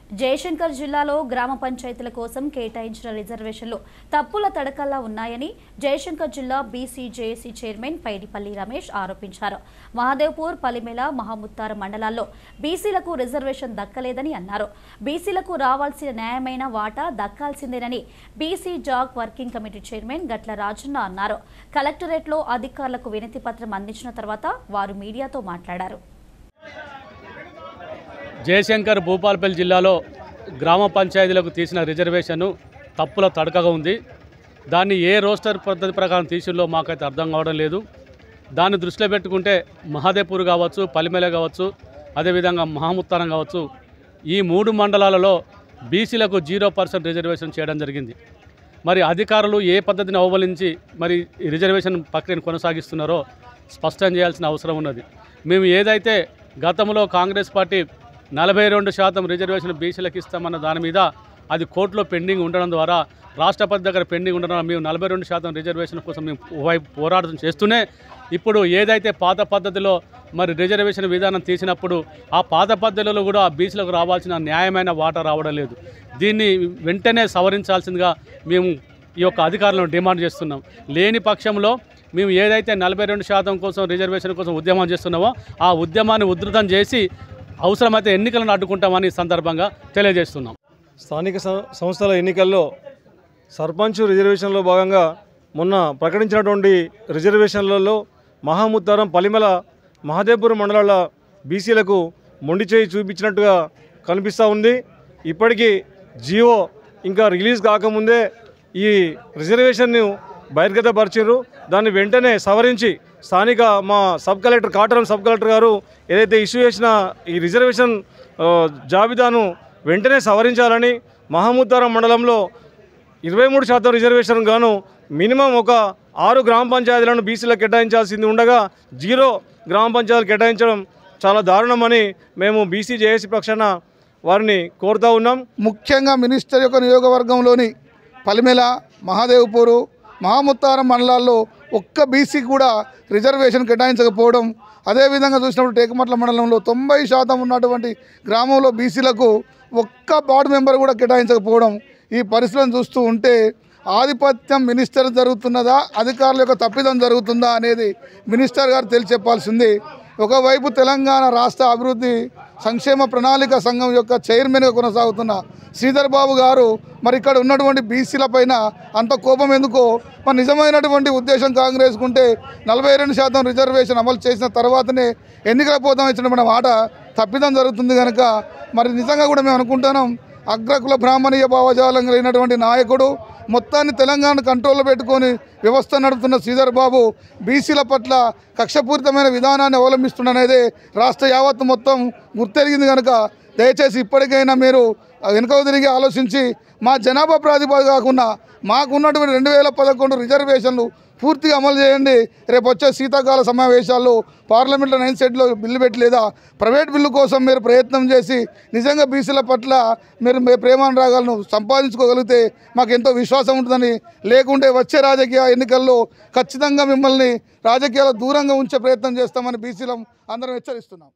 జయశంకర్ జిల్లాలో గ్రామ పంచాయతీల కోసం కేటాయించిన రిజర్వేషన్లు తప్పుల తడకల్లా ఉన్నాయని జయశంకర్ జిల్లా బీసీజేఏసీ చైర్మన్ పైడిపల్లి రమేష్ ఆరోపించారు. మహాదేవ్పూర్, పలిమెల, మహాముత్తారం మండలాల్లో బీసీలకు రిజర్వేషన్ దక్కలేదని అన్నారు. బీసీలకు రావాల్సిన న్యాయమైన వాటా దక్కాల్సిందేనని BC JAC working committee chairman Gatla Rajanna అన్నారు. కలెక్టరేట్లో అధికారులకు వినతి పత్రం అందించిన తర్వాత వారు మీడియాతో మాట్లాడారు. జయశంకర్ భూపాలపల్లి జిల్లాలో గ్రామ పంచాయతీలకు తీసిన రిజర్వేషన్ తప్పుల తడకగా ఉంది. దాన్ని ఏ రోస్టర్ పద్ధతి ప్రకారం తీసిల్లో మాకైతే అర్థం కావడం లేదు. దాన్ని దృష్టిలో పెట్టుకుంటే మహాదేవ్పూర్ కావచ్చు, పలిమెల కావచ్చు, అదేవిధంగా మహాముత్తారం కావచ్చు, ఈ 3 మండలాలలో బీసీలకు 0% రిజర్వేషన్ చేయడం జరిగింది. మరి అధికారులు ఏ పద్ధతిని అవలంబించి మరి రిజర్వేషన్ ప్రక్రియను కొనసాగిస్తున్నారో స్పష్టం చేయాల్సిన అవసరం ఉన్నది. మేము ఏదైతే గతంలో కాంగ్రెస్ పార్టీ 42% రిజర్వేషన్ బీసీలకు ఇస్తామన్న దాని మీద అది కోర్టులో పెండింగ్ ఉండడం ద్వారా, రాష్ట్రపతి దగ్గర పెండింగ్ ఉండడం, మేము 42% రిజర్వేషన్ కోసం మేము పోరాటం చేస్తూనే ఇప్పుడు ఏదైతే పాత పద్ధతిలో మరి రిజర్వేషన్ విధానం తీసినప్పుడు ఆ పాత పద్ధతిలో కూడా బీసీలకు రావాల్సిన న్యాయమైన వాటా రావడం లేదు. దీన్ని వెంటనే సవరించాల్సిందిగా మేము ఈ యొక్క అధికారులను డిమాండ్ చేస్తున్నాం. లేని పక్షంలో మేము ఏదైతే 42% కోసం రిజర్వేషన్ కోసం ఉద్యమం చేస్తున్నామో ఆ ఉద్యమాన్ని ఉధృతం చేసి అవసరమైతే ఎన్నికలను అడ్డుకుంటామని సందర్భంగా తెలియజేస్తున్నాం. స్థానిక సంస్థల ఎన్నికల్లో సర్పంచ్ రిజర్వేషన్లో భాగంగా మొన్న ప్రకటించినటువంటి రిజర్వేషన్లలో మహాముత్తారం, పలిమెల, మహాదేవ్పూర్ మండలాల బీసీలకు మొండి చేయి చూపించినట్టుగా కనిపిస్తూ ఉంది. ఇప్పటికీ జియో ఇంకా రిలీజ్ కాకముందే ఈ రిజర్వేషన్ను బహిర్గతపరిచారు. దాన్ని వెంటనే సవరించి స్థానిక మా సబ్ కలెక్టర్, కాటరం సబ్ కలెక్టర్ గారు ఏదైతే ఇష్యూ చేసిన ఈ రిజర్వేషన్ జాబితాను వెంటనే సవరించాలని, మహాముత్తారం మండలంలో 23% రిజర్వేషన్ గాను మినిమం ఒక 6 గ్రామ పంచాయతీలను బీసీలకు కేటాయించాల్సింది ఉండగా 0 గ్రామ పంచాయతీలు కేటాయించడం చాలా దారుణమని మేము బీసీజేఏసీ పక్షాన వారిని కోరుతూ ఉన్నాం. ముఖ్యంగా మినిస్టర్ యొక్క నియోజకవర్గంలోని పలిమెల, మహాదేవ్పూరు, మహాముత్తారం మండలాల్లో ఒక్క బీసీ కూడా రిజర్వేషన్ కేటాయించకపోవడం, అదేవిధంగా చూసినప్పుడు టేకుమట్ల మండలంలో 90% ఉన్నటువంటి గ్రామంలో బీసీలకు ఒక్క వార్డు మెంబర్ కూడా కేటాయించకపోవడం, ఈ పరిస్థితులను చూస్తూ ఉంటే ఆధిపత్యం మినిస్టర్ జరుగుతున్నదా, అధికారుల యొక్క తప్పిదం జరుగుతుందా అనేది మినిస్టర్ గారు తెలియచెప్పాల్సింది. ఒకవైపు తెలంగాణ రాష్ట్ర అభివృద్ధి సంక్షేమ ప్రణాళిక సంఘం యొక్క చైర్మన్గా కొనసాగుతున్న శ్రీధర్ బాబు గారు మరి ఇక్కడ ఉన్నటువంటి బీసీల పైన అంత కోపం ఎందుకో, మరి నిజమైనటువంటి ఉద్దేశం కాంగ్రెస్కు ఉంటే 42% రిజర్వేషన్ అమలు చేసిన తర్వాతనే ఎన్నికల పోతాం ఇచ్చినటువంటి మాట తప్పిదం జరుగుతుంది కనుక మరి నిజంగా కూడా మేము అనుకుంటున్నాం అగ్రకుల బ్రాహ్మణీయ భావజాలం కలిగినటువంటి నాయకుడు, మొత్తాన్ని తెలంగాణ కంట్రోల్లో పెట్టుకొని వ్యవస్థ నడుపుతున్న శ్రీధర్ బాబు బీసీల పట్ల కక్షపూరితమైన విధానాన్ని అవలంబిస్తుండనేదే రాష్ట్ర యావత్తు మొత్తం గుర్తెరిగింది కనుక దయచేసి ఇప్పటికైనా మీరు వెనుకకు తిరిగి ఆలోచించి మా జనాభా ప్రాతిపదిక కాకుండా మాకున్నటువంటి 2011 రిజర్వేషన్లు పూర్తిగా అమలు చేయండి. రేపు వచ్చే శీతాకాల సమావేశాల్లో పార్లమెంట్లో 9th షెడ్యూల్లో బిల్లు పెట్టి లేదా ప్రైవేట్ బిల్లు కోసం మీరు ప్రయత్నం చేసి నిజంగా బీసీల పట్ల మీరు ప్రేమానురాగాలను సంపాదించుకోగలిగితే మాకు ఎంతో విశ్వాసం ఉంటుందని, లేకుంటే వచ్చే రాజకీయ ఎన్నికల్లో ఖచ్చితంగా మిమ్మల్ని రాజకీయాల దూరంగా ఉంచే ప్రయత్నం చేస్తామని బీసీలం అందరం హెచ్చరిస్తున్నాం.